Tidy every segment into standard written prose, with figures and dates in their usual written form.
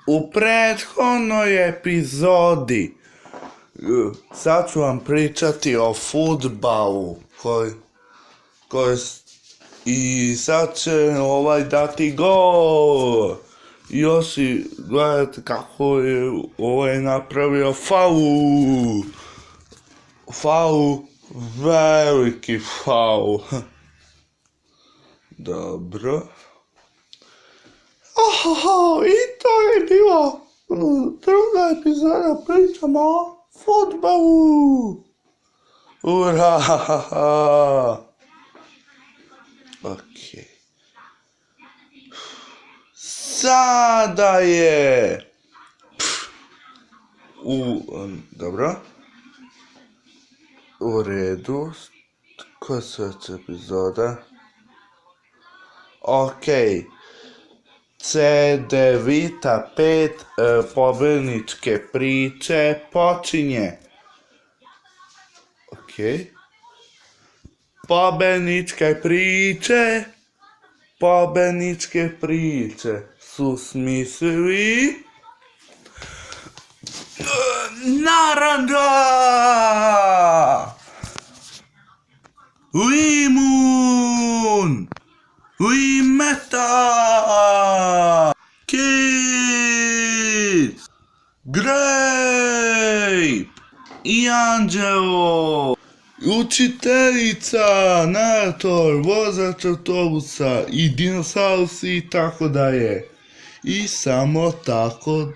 U prethodnoj epizodi sad ću vam pričati o fudbalu i sad će dati gol. Još i gledajte kako je napravio faul, veliki faul. Dobro. I to je bilo druga epizoda, pričamo o fudbalu. Ura! Ok. Sada je... Dobro. U redu. Koja je epizoda? Ok. C9 pobjedničke priče počinje. Ok. Pobjedničke priče su smislili Naranja, Limun, Limeta, Kids, Grape i Anđelo. Učiteljica, narator, vozač autobusa i dinosausi i tako dalje. I samo tako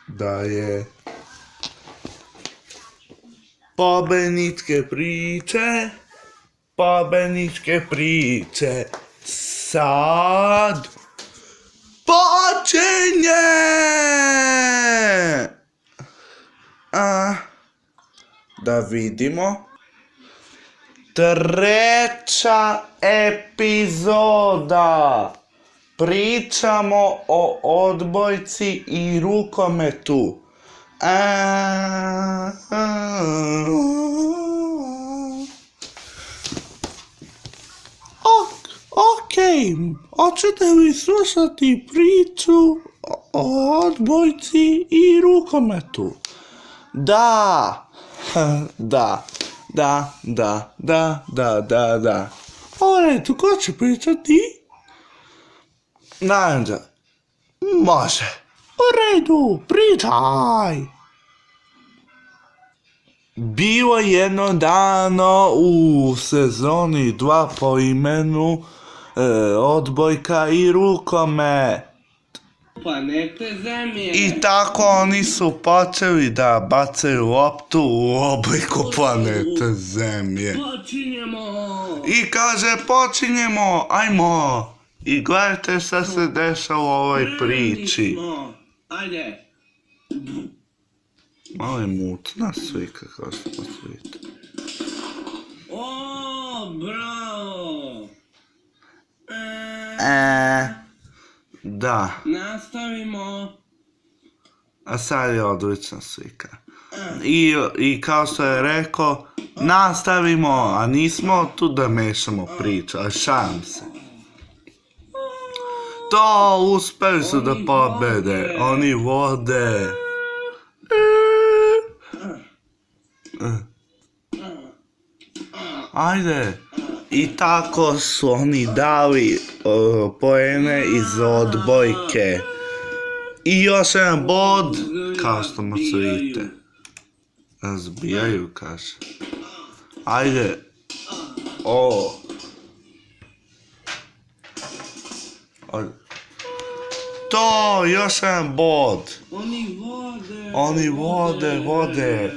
dalje. Pobjedničke priče. Sad počinje! Da vidimo. Treća epizoda. Pričamo o odbojci i rukometu. Ok, hoćete li slušati priču o odbojci i rukometu? Da. U redu, ko će pričati? Naranja. Može. U redu, pričaj. Bilo jedno dano u sezoni 2 po imenu odbojka i rukomet. Planete Zemlje. I tako oni su počeli da bacaju loptu u obliku planete Zemlje. Počinjemo. I kaže počinjemo, ajmo. I gledajte šta se dešava u ovoj priči. Ajde. Malo je mutna slika kao što vidite. O, bravo. Da. Nastavimo. A sad je odlična slika. I kao što je rekao, nastavimo, a nismo tu da mešamo priču, a šalim se. To uspeli su da pobede, oni vode. Ajde. I tako su oni dali poene iz odbojke. I još jedan bod, kao što možete vidite. Razbijaju, kaže. Ajde. To, još jedan bod. Oni vode.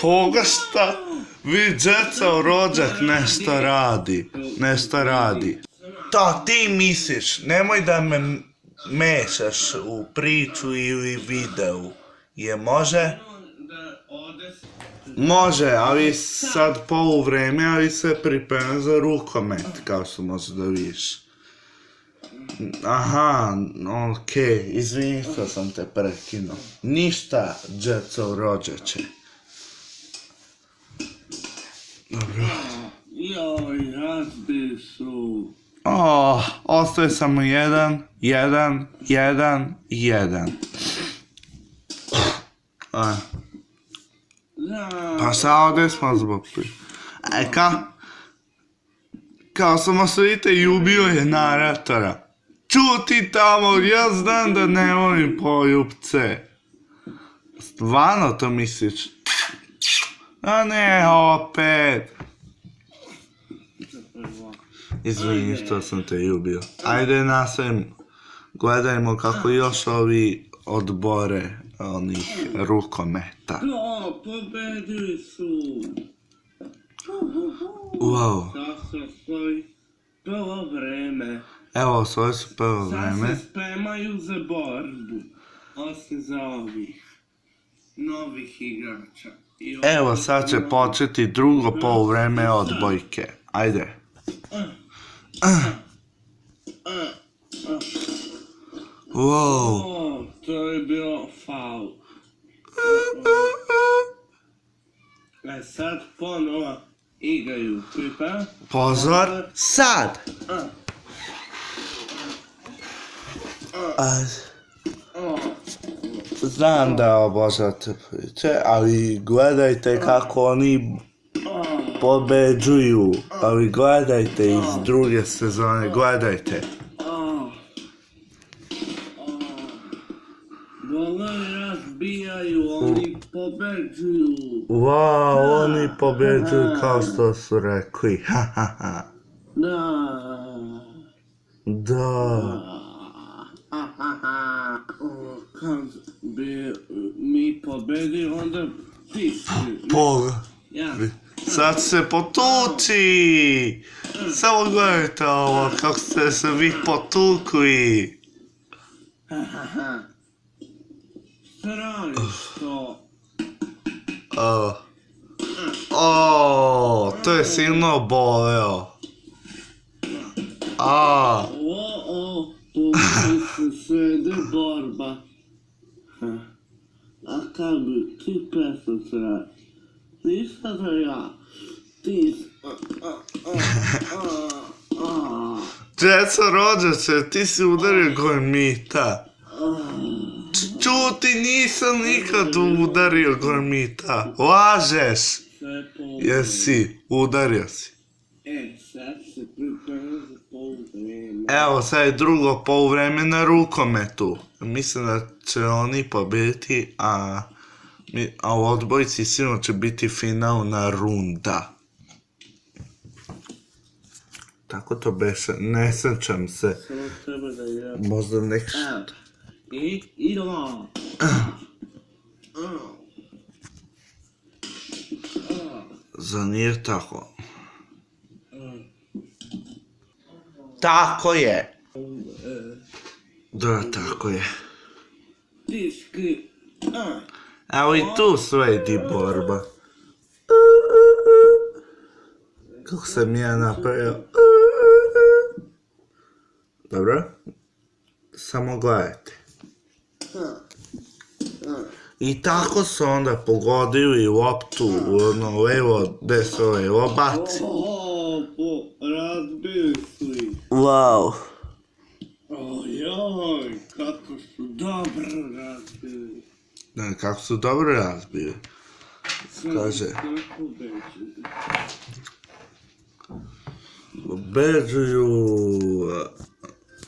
Poga šta? Vi džecao rođak nešto radi. To ti misliš, nemoj da me mešaš u priču ili videu. Je može? Može, ali sad poluvreme, ali se priprema za rukomet, kao što možeš da vidiš. Aha, okej, izvini što sam te prekinuo. Ništa, džecov rođače. Dobro. Joj, razbili su. Ostaje samo jedan. Da. Pa šta ovdje smo zbog kao sam osvojite i ubio je naratora. Čuti tamo, ja znam da ne volim poljupce. Stvarno to misliš? A ne, opet. Izvini što sam te i ubio. Ajde nastavim. Gledajmo kako još ovi odbore onih rukometa. Da, pobedili su. Wow. Sad se osvoji prvo vreme. Evo, svoje su prvo Sad vreme. se spremaju za borbu. Osim za ovih novih igrača. Evo, sad će početi drugo poluvreme odbojke. Ajde. Wow. O, to je bio faul. Sad ponovo igraju. Priprema? Pozor. Sad. Znam da obožavate priče, ali gledajte kako oni pobeđuju. Ali gledajte iz druge sezone, gledajte. Golove razbijaju, oni pobeđuju. Wow, oni pobeđuju kao što su rekli. Da. Da. Kad bi mi pobedili, onda ti si. Ja. Sad se potuci! Samo gledajte ovo, kako ste se vi potukli. Šta radiš to? To je silno boleo. To se svede borba. A kad bi ti presao se radi? Ništa da ja. Ti... Djeco rođače, ti si udario Gormita. Čuti, nisam nikad udario Gormita. Lažeš. Jesi, udario si. Sad se priprema za poluvreme. Evo, sad je drugo poluvreme na rukometu. Mislim da će oni pobediti, a u odbojci sigurno će biti finalna runda. Tako to beše, ne sjećam se. Samo treba da igram. Možda nek... I idemo. Za nije tako. Tako je. Da, tako je. Tiski. Evo i tu sledi borba. Kako sam ja napravio. Dobro. Samo gledajte. I tako su onda pogodili loptu u ono levo, desno levo baci. Razbili su ih. Wow. Ojoj, kako su dobro razbili. Da, kako su dobro razbili. Kaže. Pobeđuju...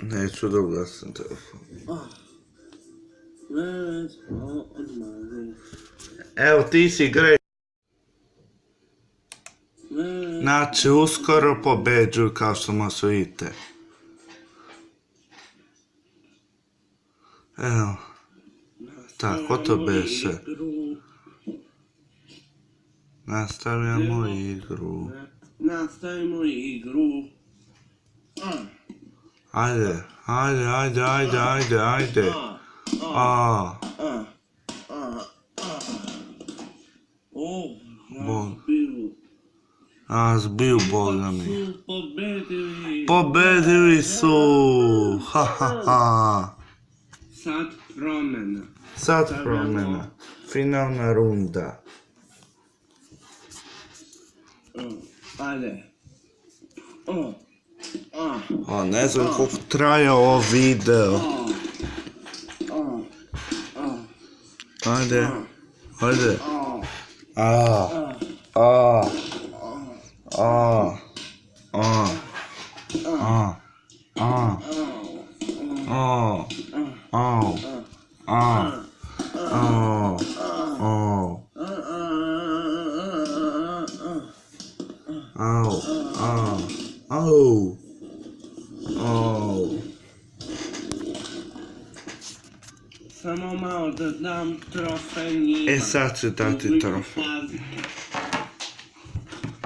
Neću da ugasim telefon. Evo ti si grej. Znači, uskoro pobeđuju kao što možete vidite. Evo. Tako to beše. Nastavljamo igru. Nastavimo igru. Ajde. Zbiju Boga mi. Pobedili su. Sad promjena. Finalna runda. Ajde. A ne znam koliko traje ovo video. Ajde. Ajde. A. A. A. A. A. A. Au. Au. Au. Au. Au. Au. Au. Au. Au. Samo malo da dam trofej njima. E sad ću dati trofej.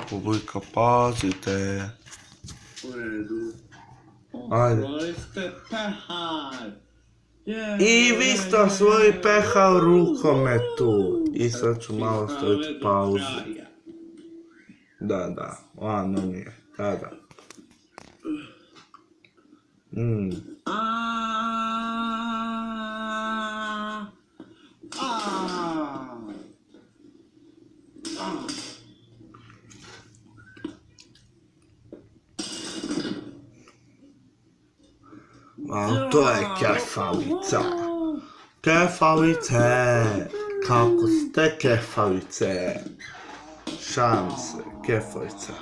Publika, pazite. U redu. Ajde. Osvojili ste pehar. I vi ste osvojili pehar u rukometu. I sad ću malo staviti pauzu. Da, ono mi je, da. A to je kefalica. Kefalice. Kako ste kefalice? Šalim se, kefalica.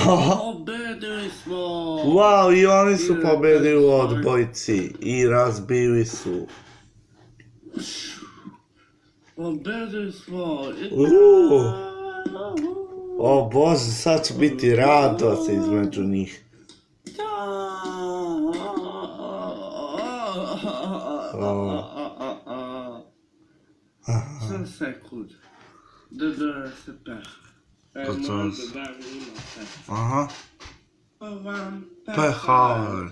Pobedili smo! Wow, i oni su pobedili u odbojci i razbili su. Pobedili smo! O Bože, sad će biti radost između njih. Sam sekund. Da donese pehar. To Moram to- da dam njima pehar. Aha. Pa vam Pehar.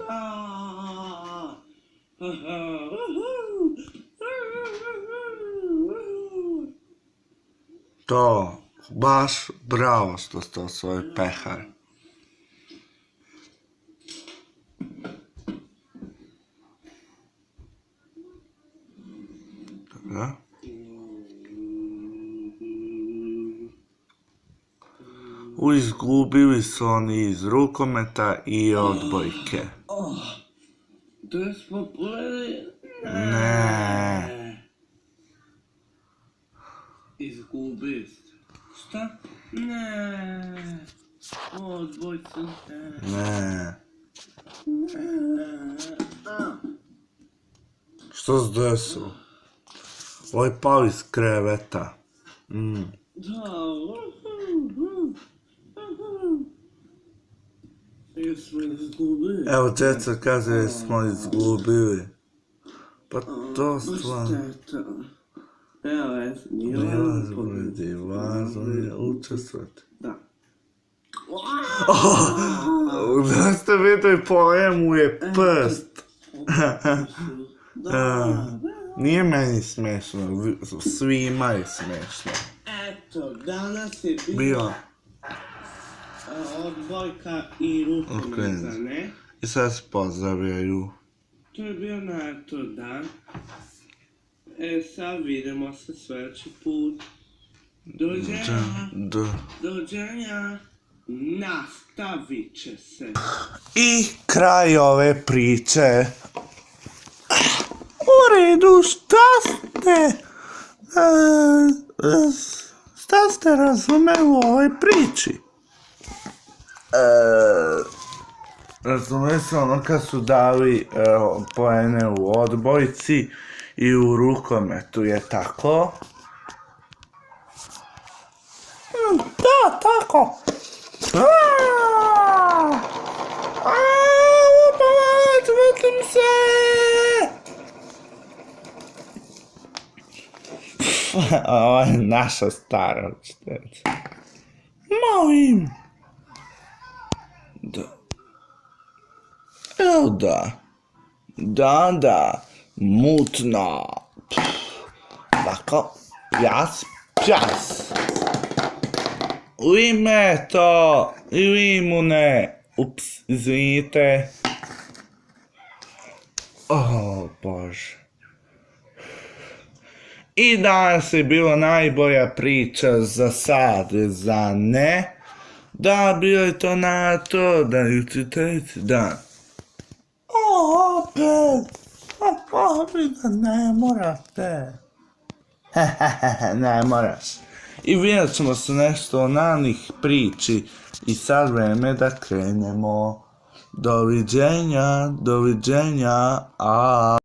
To, baš bravo što ste osvojili pehar. Dobro. Izgubili su oni iz rukometa i odbojke. Da smo pobedili? Ne. Izgubili ste. Šta? Ne. Odbojci ne. Ne. Što se desilo? Ovaj pao iz kreveta. Da. Jesmo izgubili. Evo, djeca kaže da smo izgubili. Pa to stvarno... Šteta. Evo, nije Važno pobedi. je, važno je učestvovati. Da. Da ste vidjeli, poemu je prst. Da. Nije meni smiješno, svima je smiješno. Eto, danas je Bio. bila odbojka i rukometa, ne? I sad se pozdravljaju. To je bio NATO dan. Sad vidimo se sljedeći put. Dođenja. Dođenja. Nastavit će se. I kraj ove priče. U redu, šta ste razumeli u ovoj priči? Razumeli se ono kad su dali poene u odbojci i u rukometu, je tako? Da, tako. Vrtim se! Ovo je naša stara učiteljica. Molim. Da. Evo da. Da. Mutno. Tako. Pjas. U ime to. Ili imune. Ups, izvinite. O, Bože. I danas je bila najbolja priča za sad, za ne. Da, bio je to na to, da juče treći dan. O, opet! Ne morate. Ne moraš. I vidjet ćemo se nešto o nanih priči i sad vreme da krenemo. Doviđenja,